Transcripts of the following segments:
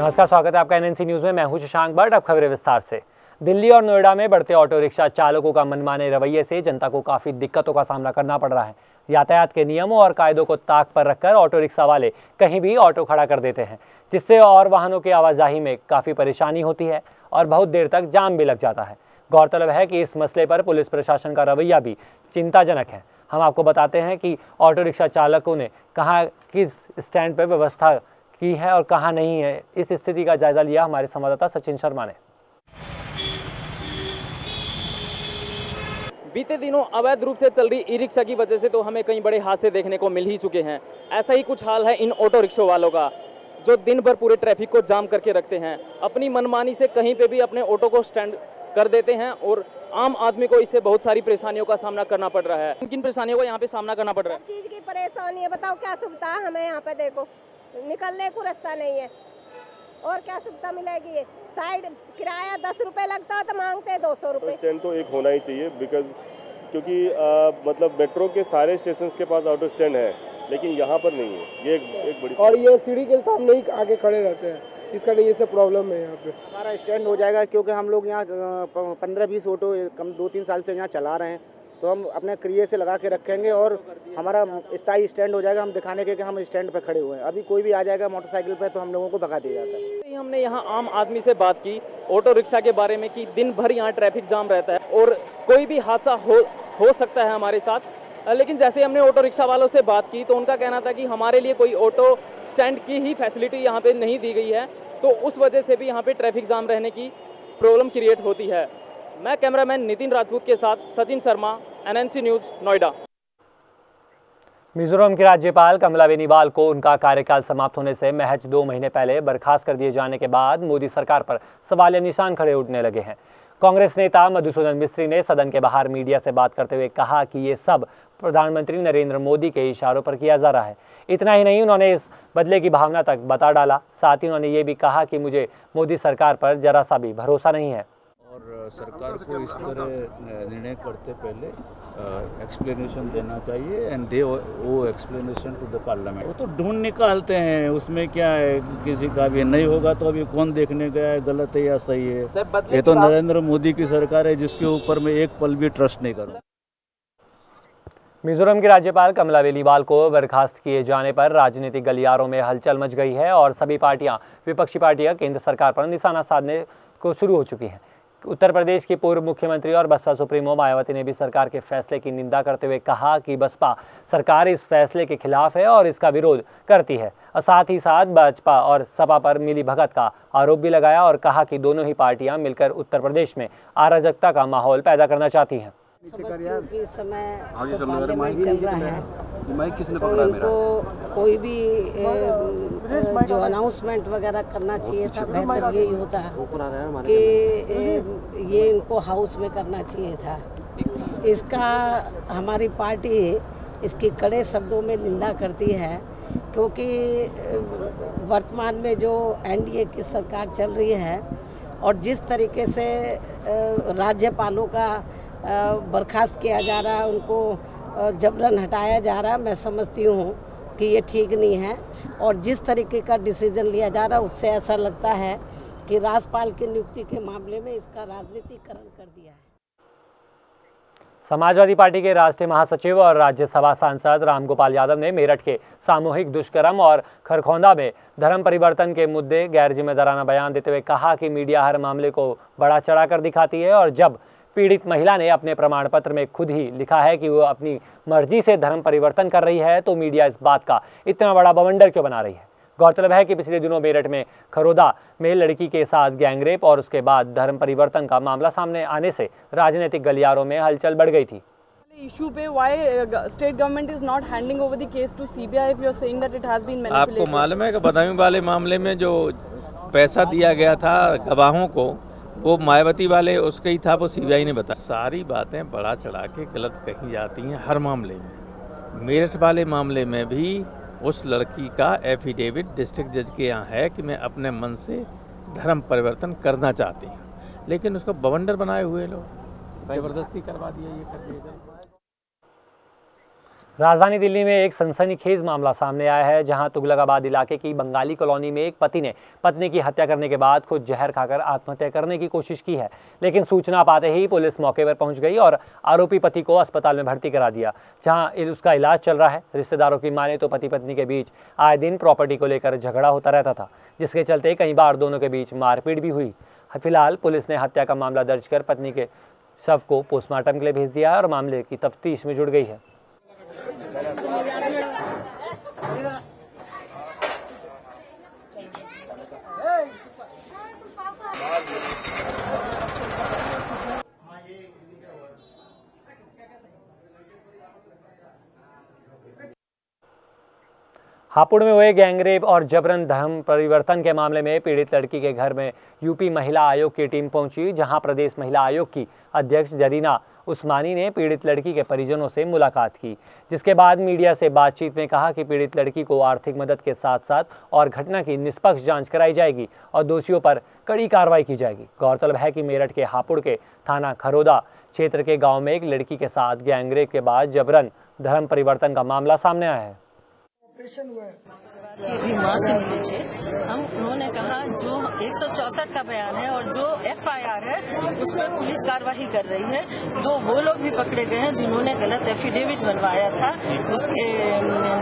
नमस्कार, स्वागत है आपका एनएनसी न्यूज़ में। मैं हूं शशांक भट्ट। अब खबरें विस्तार से। दिल्ली और नोएडा में बढ़ते ऑटो रिक्शा चालकों का मनमाने रवैये से जनता को काफ़ी दिक्कतों का सामना करना पड़ रहा है। यातायात के नियमों और कायदों को ताक पर रखकर ऑटो रिक्शा वाले कहीं भी ऑटो खड़ा कर देते हैं, जिससे और वाहनों की आवाजाही में काफ़ी परेशानी होती है और बहुत देर तक जाम भी लग जाता है। गौरतलब है कि इस मसले पर पुलिस प्रशासन का रवैया भी चिंताजनक है। हम आपको बताते हैं कि ऑटो रिक्शा चालकों ने कहाँ किस स्टैंड पर व्यवस्था की है और कहाँ नहीं है। इस स्थिति का जायजा लिया हमारे संवाददाता सचिन शर्मा ने। बीते दिनों अवैध रूप से चल रही ई रिक्शा की वजह से तो हमें कई बड़े हादसे देखने को मिल ही चुके हैं। ऐसा ही कुछ हाल है इन ऑटो रिक्शा वालों का, जो दिन भर पूरे ट्रैफिक को जाम करके रखते हैं। अपनी मनमानी से कहीं पे भी अपने ऑटो को स्टैंड कर देते हैं और आम आदमी को इससे बहुत सारी परेशानियों का सामना करना पड़ रहा है। किन परेशानियों का यहाँ पे सामना करना पड़ रहा है? चीज की परेशानी है, बताओ क्या सुविधा है हमें यहाँ पे। देखो निकलने को रास्ता नहीं है और क्या सुविधा मिलेगी। साइड किराया 10 रुपए लगता है तो मांगते हैं 200 रुपए। स्टैंड तो एक होना ही चाहिए क्योंकि मतलब मेट्रो के सारे स्टेशन के पास ऑटो स्टैंड है, लेकिन यहाँ पर नहीं है। ये एक बड़ी और ये सीढ़ी के सामने ही आगे खड़े रहते हैं, इसका नहीं, ये सब प्रॉब्लम है यहाँ पे। हमारा स्टैंड हो जाएगा क्योंकि हम लोग यहाँ 15-20 ऑटो कम 2-3 साल से यहाँ चला रहे हैं, तो हम अपने क्रिया से लगा के रखेंगे और हमारा स्थायी स्टैंड हो जाएगा। हम दिखाने के कि हम स्टैंड पे खड़े हुए हैं। अभी कोई भी आ जाएगा मोटरसाइकिल पे तो हम लोगों को भगा दिया जाता है। हमने यहाँ आम आदमी से बात की ऑटो रिक्शा के बारे में कि दिन भर यहाँ ट्रैफिक जाम रहता है और कोई भी हादसा हो सकता है हमारे साथ। लेकिन जैसे हमने ऑटो रिक्शा वालों से बात की तो उनका कहना था कि हमारे लिए कोई ऑटो स्टैंड की ही फैसिलिटी यहाँ पे नहीं दी गई है, तो उस वजह से भी यहाँ पे ट्रैफिक जाम रहने की प्रॉब्लम क्रिएट होती है। मैं कैमरामैन नितिन राजपूत के साथ सचिन शर्मा, एनएनसी न्यूज़, नोएडा। मिजोरम के राज्यपाल कमला बेनीवाल को उनका कार्यकाल समाप्त होने से महज 2 महीने पहले बर्खास्त कर दिए जाने के बाद मोदी सरकार पर सवालिया निशान खड़े उठने लगे हैं। कांग्रेस नेता मधुसूदन मिस्त्री ने सदन के बाहर मीडिया से बात करते हुए कहा कि ये सब प्रधानमंत्री नरेंद्र मोदी के इशारों पर किया जा रहा है। इतना ही नहीं, उन्होंने इस बदले की भावना तक बता डाला। साथ ही उन्होंने ये भी कहा कि मुझे मोदी सरकार पर जरा सा भी भरोसा नहीं है। और सरकार को इस तरह निर्णय करते पहले एक्सप्लेनेशन देना चाहिए एंड दे वो एक्सप्लेनेशन टू द पार्लियामेंट। वो तो ढूंढ निकालते हैं, उसमें क्या है, किसी का भी नहीं होगा तो अभी कौन देखने गया है गलत है या सही है। ये तो नरेंद्र मोदी की सरकार है जिसके ऊपर मैं एक पल भी ट्रस्ट नहीं करूँ। मिजोरम के राज्यपाल कमला बेनीवाल को बर्खास्त किए जाने पर राजनीतिक गलियारों में हलचल मच गई है और सभी पार्टियां, विपक्षी पार्टियां केंद्र सरकार पर निशाना साधने को शुरू हो चुकी हैं। उत्तर प्रदेश की पूर्व मुख्यमंत्री और बसपा सुप्रीमो मायावती ने भी सरकार के फैसले की निंदा करते हुए कहा कि बसपा सरकार इस फैसले के खिलाफ है और इसका विरोध करती है। और साथ ही साथ भाजपा और सपा पर मिलीभगत का आरोप भी लगाया और कहा कि दोनों ही पार्टियां मिलकर उत्तर प्रदेश में अराजकता का माहौल पैदा करना चाहती हैं। समझती कि समय तो पार्लियामेंट चल रहा है, तो इनको कोई भी जो अनाउंसमेंट वगैरह करना चाहिए था, बेहतर यही होता कि ये इनको हाउस में करना चाहिए था। इसका हमारी पार्टी इसकी कड़े शब्दों में निंदा करती है, क्योंकि वर्तमान में जो एनडीए की सरकार चल रही है और जिस तरीके से राज्यपालों का बर्खास्त किया जा रहा है, उनको जबरन हटाया जा रहा है, मैं समझती हूँ कि ये ठीक नहीं है। और जिस तरीके का डिसीजन लिया जा रहा है उससे ऐसा लगता है कि राज्यपाल की नियुक्ति के मामले में इसका राजनीतिकरण कर दिया है। समाजवादी पार्टी के राष्ट्रीय महासचिव और राज्यसभा सांसद रामगोपाल यादव ने मेरठ के सामूहिक दुष्कर्म और खरखौंदा में धर्म परिवर्तन के मुद्दे गैर जिम्मेदाराना बयान देते हुए कहा कि मीडिया हर मामले को बड़ा चढ़ाकर दिखाती है और जब पीड़ित महिला ने अपने प्रमाण पत्र में खुद ही लिखा है कि वो अपनी मर्जी से धर्म परिवर्तन कर रही है, तो मीडिया इस बात का इतना बड़ा बवंडर क्यों बना रही है। गौरतलब है कि पिछले दिनों मेरठ में खरोदा में लड़की के साथ गैंगरेप और उसके बाद धर्म परिवर्तन का मामला सामने आने से राजनीतिक गलियारों में हलचल बढ़ गई थी। इशू पे why state government is not handing over the case to CBI if you are saying that it has been manipulated? आपको मालूम है कि बदायूं वाले मामले में जो पैसा दिया गया था गवाहों को, वो मायावती वाले उसका ही था, वो सीबीआई ने बताया। सारी बातें बढ़ा चढ़ा के गलत कही जाती हैं हर मामले में। मेरठ वाले मामले में भी उस लड़की का एफिडेविट डिस्ट्रिक्ट जज के यहाँ है कि मैं अपने मन से धर्म परिवर्तन करना चाहती हूँ, लेकिन उसको बवंडर बनाए हुए लोग जबरदस्ती करवा दिया, ये कर दिया। राजधानी दिल्ली में एक सनसनीखेज मामला सामने आया है, जहां तुगलकाबाद इलाके की बंगाली कॉलोनी में एक पति ने पत्नी की हत्या करने के बाद खुद जहर खाकर आत्महत्या करने की कोशिश की है। लेकिन सूचना पाते ही पुलिस मौके पर पहुंच गई और आरोपी पति को अस्पताल में भर्ती करा दिया, जहां उसका इलाज चल रहा है। रिश्तेदारों की माने तो पति पत्नी के बीच आए दिन प्रॉपर्टी को लेकर झगड़ा होता रहता था, जिसके चलते कई बार दोनों के बीच मारपीट भी हुई। फिलहाल पुलिस ने हत्या का मामला दर्ज कर पत्नी के शव को पोस्टमार्टम के लिए भेज दिया है और मामले की तफ्तीश में जुट गई है। हापुड़ में हुए गैंगरेप और जबरन धर्म परिवर्तन के मामले में पीड़ित लड़की के घर में यूपी महिला आयोग की टीम पहुंची, जहां प्रदेश महिला आयोग की अध्यक्ष जरीना उस्मानी ने पीड़ित लड़की के परिजनों से मुलाकात की, जिसके बाद मीडिया से बातचीत में कहा कि पीड़ित लड़की को आर्थिक मदद के साथ साथ और घटना की निष्पक्ष जांच कराई जाएगी और दोषियों पर कड़ी कार्रवाई की जाएगी। गौरतलब है कि मेरठ के हापुड़ के थाना खरोदा क्षेत्र के गाँव में एक लड़की के साथ गैंगरेप के बाद जबरन धर्म परिवर्तन का मामला सामने आया है। अभी माँ से मिले थे हम, उन्होंने कहा जो 164 का बयान है और जो FIR है उसमें पुलिस कार्रवाई कर रही है। तो वो लोग भी पकड़े गए हैं जिन्होंने गलत एफिडेविट बनवाया था उसके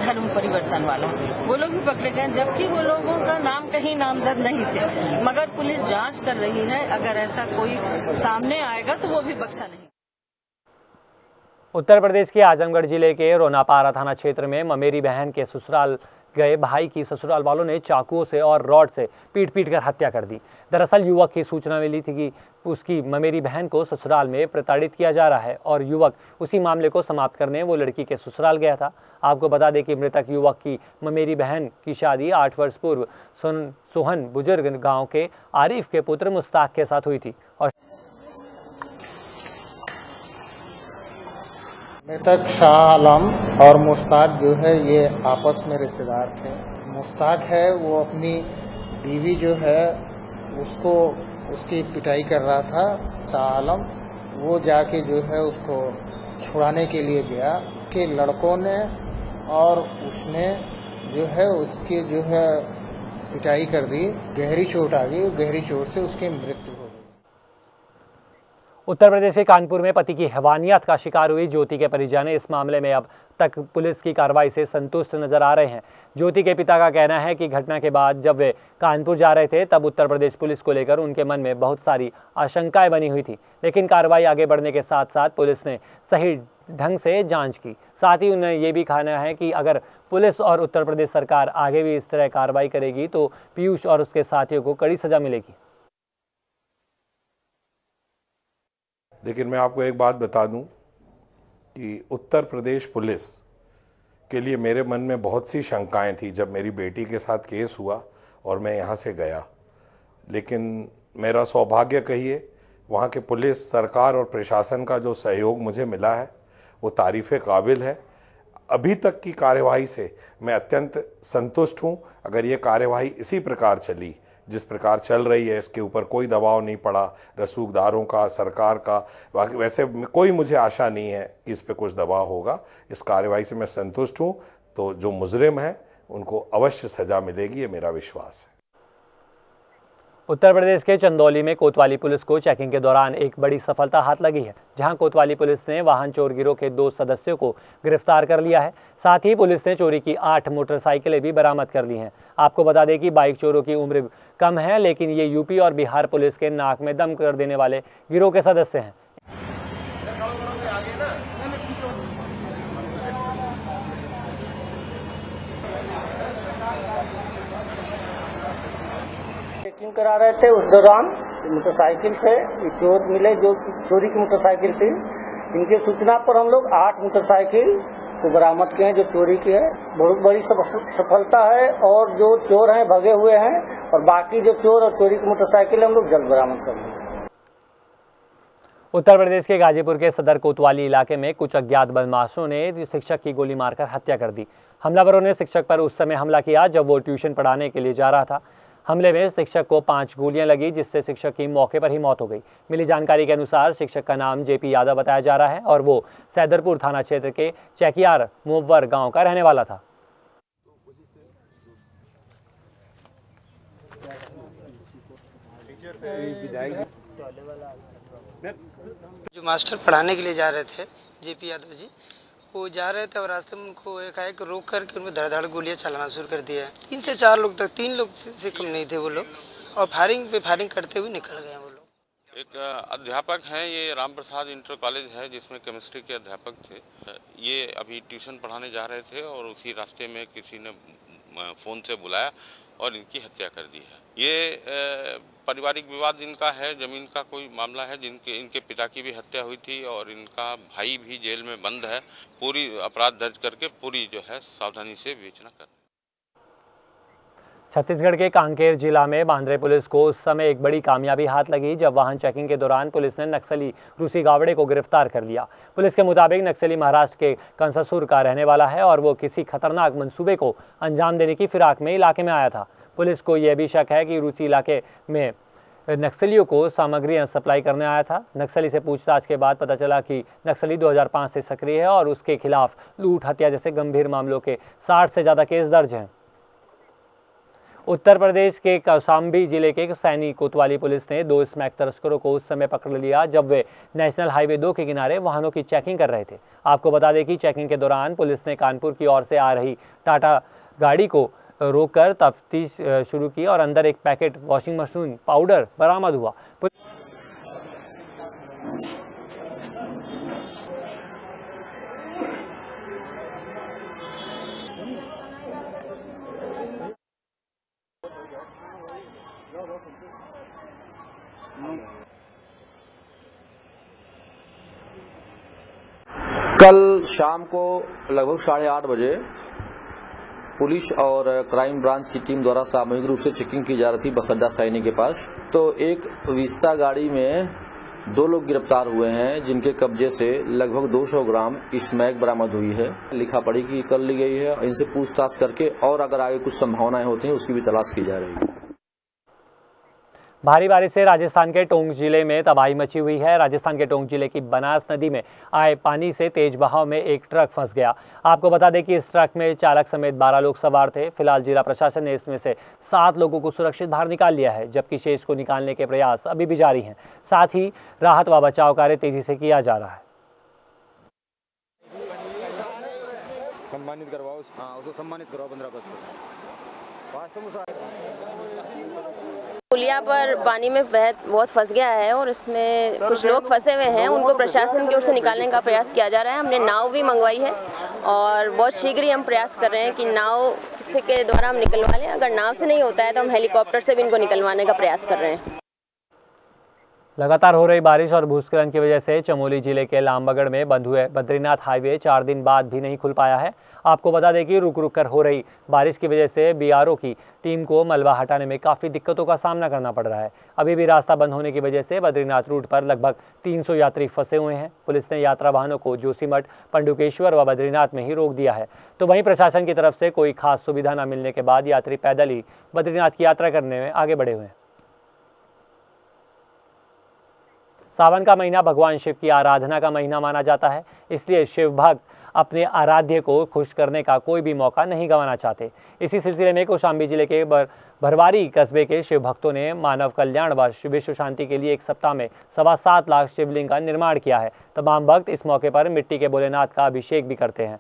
धर्म परिवर्तन वाला, वो लोग भी पकड़े गए, जबकि वो लोगों का नाम कहीं नामजद नहीं थे। मगर पुलिस जाँच कर रही है, अगर ऐसा कोई सामने आएगा तो वो भी बख्शा नहीं। उत्तर प्रदेश के आजमगढ़ जिले के रोनापारा थाना क्षेत्र में ममेरी बहन के ससुराल गए भाई की ससुराल वालों ने चाकुओं से और रॉड से पीट कर हत्या कर दी। दरअसल युवक की सूचना मिली थी कि उसकी ममेरी बहन को ससुराल में प्रताड़ित किया जा रहा है और युवक उसी मामले को समाप्त करने वो लड़की के ससुराल गया था। आपको बता दें कि मृतक युवक की ममेरी बहन की शादी 8 वर्ष पूर्व सोहन बुजुर्ग गाँव के आरिफ के पुत्र मुश्ताक के साथ हुई थी और मृतक शाह आलम और मुश्ताक जो है ये आपस में रिश्तेदार थे। मुश्ताक है वो अपनी बीवी जो है उसको उसकी पिटाई कर रहा था। शाह आलम वो जाके जो है उसको छुड़ाने के लिए गया कि लड़कों ने और उसने जो है उसकी जो है पिटाई कर दी, गहरी चोट आ गई, गहरी चोट से उसकी मृत्यु हो गई। उत्तर प्रदेश के कानपुर में पति की हैवानियत का शिकार हुई ज्योति के परिजन इस मामले में अब तक पुलिस की कार्रवाई से संतुष्ट नजर आ रहे हैं। ज्योति के पिता का कहना है कि घटना के बाद जब वे कानपुर जा रहे थे तब उत्तर प्रदेश पुलिस को लेकर उनके मन में बहुत सारी आशंकाएं बनी हुई थी, लेकिन कार्रवाई आगे बढ़ने के साथ साथ पुलिस ने सही ढंग से जांच की। साथ ही उन्हें ये भी कहना है कि अगर पुलिस और उत्तर प्रदेश सरकार आगे भी इस तरह कार्रवाई करेगी तो पीयूष और उसके साथियों को कड़ी सजा मिलेगी। लेकिन मैं आपको एक बात बता दूं कि उत्तर प्रदेश पुलिस के लिए मेरे मन में बहुत सी शंकाएं थी जब मेरी बेटी के साथ केस हुआ और मैं यहाँ से गया। लेकिन मेरा सौभाग्य कहिए, वहाँ के पुलिस, सरकार और प्रशासन का जो सहयोग मुझे मिला है वो तारीफ़े काबिल है। अभी तक की कार्यवाही से मैं अत्यंत संतुष्ट हूँ। अगर ये कार्यवाही इसी प्रकार चली जिस प्रकार चल रही है, इसके ऊपर कोई दबाव नहीं पड़ा रसूखदारों का, सरकार का, वैसे कोई मुझे आशा नहीं है कि इस पे कुछ दबाव होगा। इस कार्यवाही से मैं संतुष्ट हूँ। तो जो मुजरिम हैं उनको अवश्य सज़ा मिलेगी, ये मेरा विश्वास है। उत्तर प्रदेश के चंदौली में कोतवाली पुलिस को चेकिंग के दौरान एक बड़ी सफलता हाथ लगी है, जहां कोतवाली पुलिस ने वाहन चोर गिरोह के 2 सदस्यों को गिरफ्तार कर लिया है। साथ ही पुलिस ने चोरी की 8 मोटरसाइकिलें भी बरामद कर ली हैं। आपको बता दें कि बाइक चोरों की उम्र कम है, लेकिन ये यूपी और बिहार पुलिस के नाक में दम कर देने वाले गिरोह के सदस्य हैं। चेकिंग करा रहे थे, उस दौरान मोटरसाइकिल से चोर मिले जो चोरी की मोटरसाइकिल थी। इनकी सूचना पर हम लोग 8 मोटरसाइकिल को बरामद किए हैं जो चोरी की है। बहुत बड़ी सफलता है और जो चोर हैं भगे हुए हैं और बाकी जो चोर और चोरी की मोटरसाइकिल हम लोग जल्द बरामद कर लेंगे। उत्तर प्रदेश के गाजीपुर के सदर कोतवाली इलाके में कुछ अज्ञात बदमाशों ने शिक्षक की गोली मारकर हत्या कर दी। हमलावरों ने शिक्षक पर उस समय हमला किया जब वो ट्यूशन पढ़ाने के लिए जा रहा था। हमले में शिक्षक को 5 गोलियां लगी, जिससे शिक्षक की मौके पर ही मौत हो गई। मिली जानकारी के अनुसार शिक्षक का नाम जेपी यादव बताया जा रहा है और वो सैदरपुर थाना क्षेत्र के चैकियार मुव्वर गांव का रहने वाला था। जो मास्टर पढ़ाने के लिए जा रहे थे जेपी यादव जी, वो जा रहे थे और रास्ते में उनको एकाएक रोक करके उनको धड़ाधड़ गोलियां चलाना शुरू कर दिया है। 3 से 4 लोग तक, 3 लोग से कम नहीं थे वो लोग, और फायरिंग पे फायरिंग करते हुए निकल गए वो लोग। एक अध्यापक हैं, ये राम प्रसाद इंटर कॉलेज है जिसमें केमिस्ट्री के अध्यापक थे। ये अभी ट्यूशन पढ़ाने जा रहे थे और उसी रास्ते में किसी ने फ़ोन से बुलाया और इनकी हत्या कर दी है। ये पारिवारिक विवाद इनका है, जमीन का कोई मामला है। इनके पिता की भी हत्या हुई थी और इनका भाई भी जेल में बंद है। पूरी अपराध दर्ज करके पूरी जो है सावधानी से विवेचना कर। छत्तीसगढ़ के कांकेर जिला में बांद्रे पुलिस को उस समय एक बड़ी कामयाबी हाथ लगी जब वाहन चेकिंग के दौरान पुलिस ने नक्सली रूसी गावड़े को गिरफ्तार कर लिया। पुलिस के मुताबिक नक्सली महाराष्ट्र के कंससुर का रहने वाला है और वो किसी खतरनाक मंसूबे को अंजाम देने की फिराक में इलाके में आया था। पुलिस को यह भी शक है कि रूसी इलाके में नक्सलियों को सामग्री सप्लाई करने आया था। नक्सली से पूछताछ के बाद पता चला कि नक्सली 2005 से सक्रिय है और उसके खिलाफ लूट, हत्या जैसे गंभीर मामलों के 60 से ज़्यादा केस दर्ज हैं। उत्तर प्रदेश के कौशाम्बी जिले के सैनी कोतवाली पुलिस ने 2 स्मैक तस्करों को उस समय पकड़ लिया जब वे नेशनल हाईवे 2 के किनारे वाहनों की चेकिंग कर रहे थे। आपको बता दें कि चेकिंग के दौरान पुलिस ने कानपुर की ओर से आ रही टाटा गाड़ी को रोककर तफ्तीश शुरू की और अंदर एक पैकेट वॉशिंग मशीन पाउडर बरामद हुआ। कल शाम को लगभग 8:30 बजे पुलिस और क्राइम ब्रांच की टीम द्वारा सामूहिक रूप से चेकिंग की जा रही थी बस अड्डा सैनी के पास। तो एक विस्ता गाड़ी में 2 लोग गिरफ्तार हुए हैं जिनके कब्जे से लगभग 200 ग्राम स्मैक बरामद हुई है। लिखा पढ़ी की कर ली गई है। इनसे पूछताछ करके और अगर आगे कुछ संभावनाएं होती हैं उसकी भी तलाश की जा रही है। भारी बारिश से राजस्थान के टोंक जिले में तबाही मची हुई है। राजस्थान के टोंक जिले की बनास नदी में आए पानी से तेज बहाव में एक ट्रक फंस गया। आपको बता दें कि इस ट्रक में चालक समेत 12 लोग सवार थे। फिलहाल जिला प्रशासन ने इसमें से 7 लोगों को सुरक्षित बाहर निकाल लिया है, जबकि शेष को निकालने के प्रयास अभी भी जारी हैं। साथ ही राहत व बचाव कार्य तेजी से किया जा रहा है। सम्मानित करवाओ, उसको सम्मानित करवाओ 15 अगस्त को। पुलिया पर पानी में बहुत फंस गया है और इसमें कुछ लोग फंसे हुए हैं। उनको प्रशासन की ओर से निकालने का प्रयास किया जा रहा है। हमने नाव भी मंगवाई है और बहुत शीघ्र ही हम प्रयास कर रहे हैं कि नाव के द्वारा हम निकलवा लें। अगर नाव से नहीं होता है तो हम हेलीकॉप्टर से भी इनको निकलवाने का प्रयास कर रहे हैं। लगातार हो रही बारिश और भूस्खलन की वजह से चमोली जिले के लामबगड़ में बंद हुए बद्रीनाथ हाईवे 4 दिन बाद भी नहीं खुल पाया है। आपको बता दें कि रुक रुक कर हो रही बारिश की वजह से बीआरओ की टीम को मलबा हटाने में काफ़ी दिक्कतों का सामना करना पड़ रहा है। अभी भी रास्ता बंद होने की वजह से बद्रीनाथ रूट पर लगभग 300 यात्री फंसे हुए हैं। पुलिस ने यात्रा वाहनों को जोशीमठ, पंडुकेश्वर व बद्रीनाथ में ही रोक दिया है। तो वहीं प्रशासन की तरफ से कोई खास सुविधा न मिलने के बाद यात्री पैदल ही बद्रीनाथ की यात्रा करने में आगे बढ़े हुए हैं। सावन का महीना भगवान शिव की आराधना का महीना माना जाता है, इसलिए शिव भक्त अपने आराध्य को खुश करने का कोई भी मौका नहीं गंवाना चाहते। इसी सिलसिले में कौशाम्बी जिले के भरवारी कस्बे के शिव भक्तों ने मानव कल्याण व विश्व शांति के लिए एक सप्ताह में 7.25 लाख शिवलिंग का निर्माण किया है। तमाम भक्त इस मौके पर मिट्टी के भोलेनाथ का अभिषेक भी करते हैं।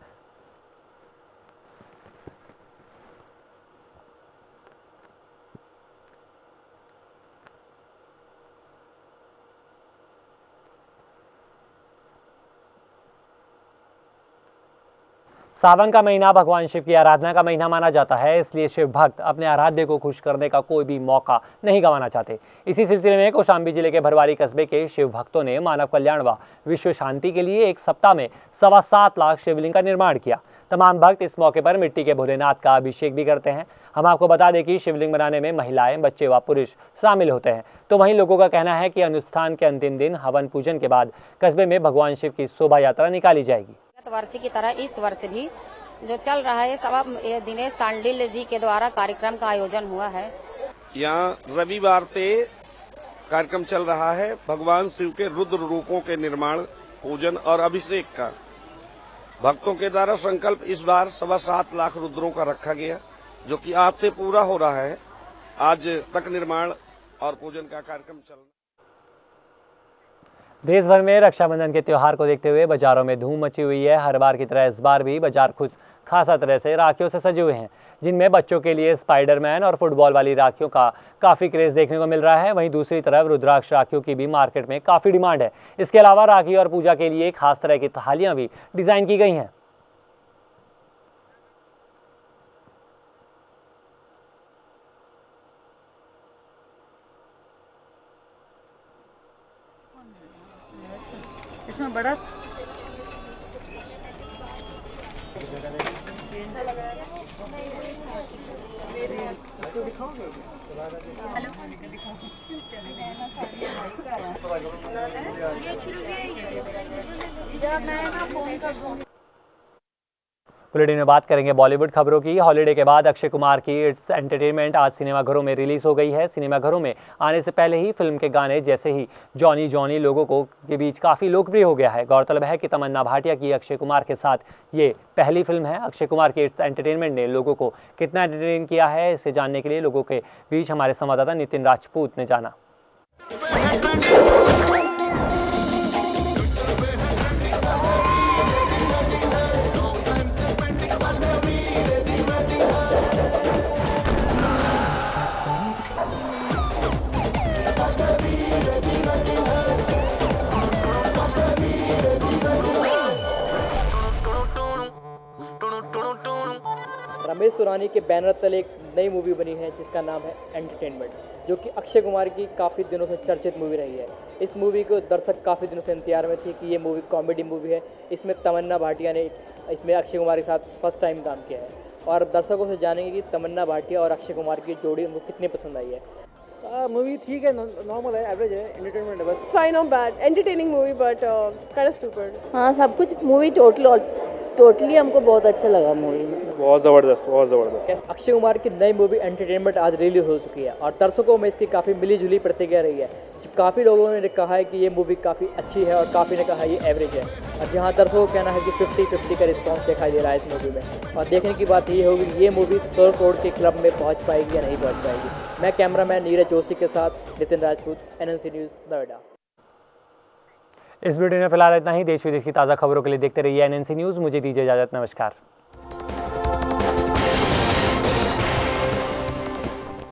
सावन का महीना भगवान शिव की आराधना का महीना माना जाता है, इसलिए शिव भक्त अपने आराध्य को खुश करने का कोई भी मौका नहीं गंवाना चाहते। इसी सिलसिले में कौशाम्बी जिले के भरवारी कस्बे के शिव भक्तों ने मानव कल्याण व विश्व शांति के लिए एक सप्ताह में 7.25 लाख शिवलिंग का निर्माण किया। तमाम भक्त इस मौके पर मिट्टी के भोलेनाथ का अभिषेक भी करते हैं। हम आपको बता दें कि शिवलिंग बनाने में महिलाएं, बच्चे व पुरुष शामिल होते हैं। तो वहीं लोगों का कहना है कि अनुष्ठान के अंतिम दिन हवन पूजन के बाद कस्बे में भगवान शिव की शोभा यात्रा निकाली जाएगी। वर्ष की तरह इस वर्ष भी जो चल रहा है सब दिनेश सांडिल जी के द्वारा कार्यक्रम का आयोजन हुआ है। यहाँ रविवार से कार्यक्रम चल रहा है भगवान शिव के रुद्र रूपों के निर्माण, पूजन और अभिषेक का। भक्तों के द्वारा संकल्प इस बार 7.25 लाख रुद्रों का रखा गया, जो कि आज से पूरा हो रहा है। आज तक निर्माण और पूजन का कार्यक्रम चल रहा है। देश भर में रक्षाबंधन के त्यौहार को देखते हुए बाजारों में धूम मची हुई है। हर बार की तरह इस बार भी बाजार खुद खासा तरह से राखियों से सजे हुए हैं, जिनमें बच्चों के लिए स्पाइडरमैन और फुटबॉल वाली राखियों का काफ़ी क्रेज़ देखने को मिल रहा है। वहीं दूसरी तरफ रुद्राक्ष राखियों की भी मार्केट में काफ़ी डिमांड है। इसके अलावा राखी और पूजा के लिए खास तरह की थालियाँ भी डिज़ाइन की गई हैं। इसमें बड़ा बुलेटिन में बात करेंगे बॉलीवुड खबरों की। हॉलीडे के बाद अक्षय कुमार की इट्स एंटरटेनमेंट आज सिनेमाघरों में रिलीज हो गई है। सिनेमाघरों में आने से पहले ही फिल्म के गाने जैसे ही जॉनी जॉनी लोगों को के बीच काफ़ी लोकप्रिय हो गया है। गौरतलब है कि तमन्ना भाटिया की अक्षय कुमार के साथ ये पहली फिल्म है। अक्षय कुमार की इट्स एंटरटेनमेंट ने लोगों को कितना एंटरटेन किया है, इसे जानने के लिए लोगों के बीच हमारे संवाददाता नितिन राजपूत ने जाना। रमेश सुरानी के बैनर तले एक नई मूवी बनी है जिसका नाम है एंटरटेनमेंट, जो कि अक्षय कुमार की काफ़ी दिनों से चर्चित मूवी रही है। इस मूवी को दर्शक काफ़ी दिनों से इंतजार में थे कि ये मूवी कॉमेडी मूवी है। इसमें तमन्ना भाटिया ने इसमें अक्षय कुमार के साथ फर्स्ट टाइम काम किया है और दर्शकों से जानेंगे कि तमन्ना भाटिया और अक्षय कुमार की जोड़ी उनको कितनी पसंद आई है। मूवी ठीक है, नॉर्मल है, एवरेज है, एंटरटेनमेंट है बस। It's fine, not bad. Entertaining movie, but kind of stupid. हाँ, सब कुछ मूवी टोटली हमको बहुत अच्छा लगा मूवी। बहुत ज़बरदस्त। अक्षय कुमार की नई मूवी एंटरटेनमेंट आज रिलीज हो चुकी है और दर्शकों में इसकी काफ़ी मिलीजुली प्रतिक्रिया रही है। काफ़ी लोगों ने कहा है कि ये मूवी काफ़ी अच्छी है और काफ़ी ने कहा है ये एवरेज है, और जहाँ दर्शकों का कहना है कि 50-50 का रिस्पॉन्स दिखाई दे रहा है इस मूवी में। और देखने की बात ये होगी कि ये मूवी 100 करोड़ के क्लब में पहुँच पाएगी या नहीं पहुँच पाएगी। मैं कैमरामैन नीरज जोशी के साथ नितिन राजपूत, NNC न्यूज़, नोएडा। इस वीडियो में फिलहाल इतना ही। देश विदेश की ताज़ा खबरों के लिए देखते रहिए NNC न्यूज़। मुझे दीजिए इजाज़त। नमस्कार।